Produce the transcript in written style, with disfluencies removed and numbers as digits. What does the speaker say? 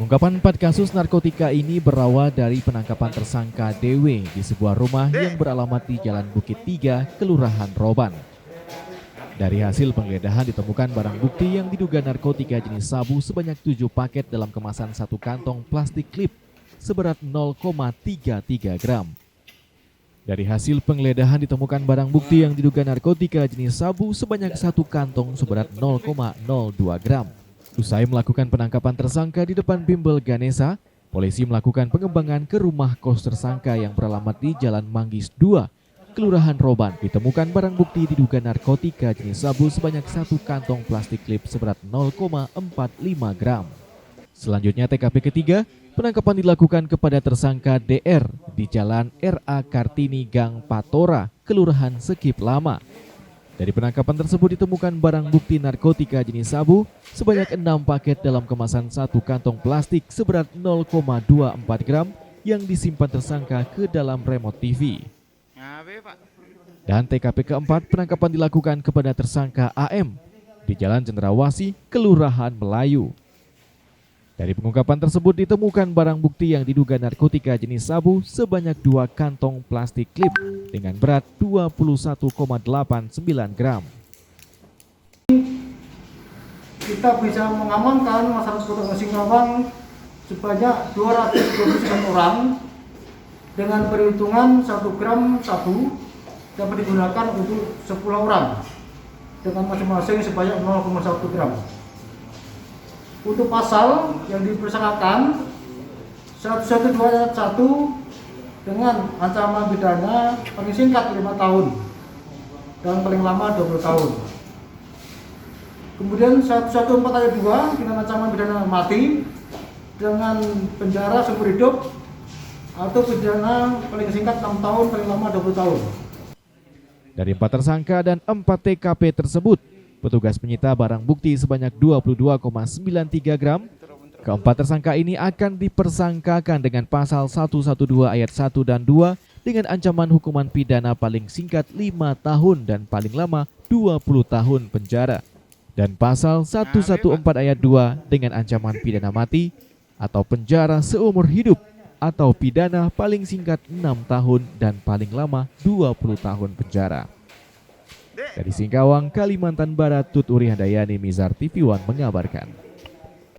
Pengungkapan 4 kasus narkotika ini berawal dari penangkapan tersangka DW di sebuah rumah yang beralamat di Jalan Bukit 3, Kelurahan Roban. Dari hasil penggeledahan ditemukan barang bukti yang diduga narkotika jenis sabu sebanyak 7 paket dalam kemasan 1 kantong plastik klip seberat 0,33 gram. Dari hasil penggeledahan ditemukan barang bukti yang diduga narkotika jenis sabu sebanyak 1 kantong seberat 0,02 gram. Usai melakukan penangkapan tersangka di depan Bimbel Ganesa, polisi melakukan pengembangan ke rumah kos tersangka yang beralamat di Jalan Manggis 2, Kelurahan Roban. Ditemukan barang bukti diduga narkotika jenis sabu sebanyak 1 kantong plastik klip seberat 0,45 gram. Selanjutnya TKP ketiga, penangkapan dilakukan kepada tersangka DR di Jalan RA Kartini Gang Patora, Kelurahan Sekip Lama. Dari penangkapan tersebut ditemukan barang bukti narkotika jenis sabu sebanyak 6 paket dalam kemasan 1 kantong plastik seberat 0,24 gram yang disimpan tersangka ke dalam remote TV. Dan TKP keempat, penangkapan dilakukan kepada tersangka AM di Jalan Cendrawasih, Kelurahan Melayu. Dari pengungkapan tersebut ditemukan barang bukti yang diduga narkotika jenis sabu sebanyak 2 kantong plastik klip dengan berat 21,89 gram. Kita bisa mengamankan masyarakat Kota Singkawang sebanyak 229 orang dengan perhitungan 1 gram sabu dapat digunakan untuk 10 orang dengan masing-masing sebanyak 0,1 gram. Untuk pasal yang dipersangkakan 112 ayat 1 dengan ancaman pidana paling singkat 5 tahun dan paling lama 20 tahun. Kemudian 114 ayat 2 dengan ancaman pidana mati dengan penjara seumur hidup atau pidana paling singkat 6 tahun paling lama 20 tahun. Dari 4 tersangka dan 4 TKP tersebut, petugas menyita barang bukti sebanyak 22,93 gram. Keempat tersangka ini akan dipersangkakan dengan pasal 112 ayat 1 dan 2 dengan ancaman hukuman pidana paling singkat 5 tahun dan paling lama 20 tahun penjara. Dan pasal 114 ayat 2 dengan ancaman pidana mati atau penjara seumur hidup atau pidana paling singkat 6 tahun dan paling lama 20 tahun penjara. Dari Singkawang, Kalimantan Barat, Tut Uri Handayani, Mizar TV One mengabarkan.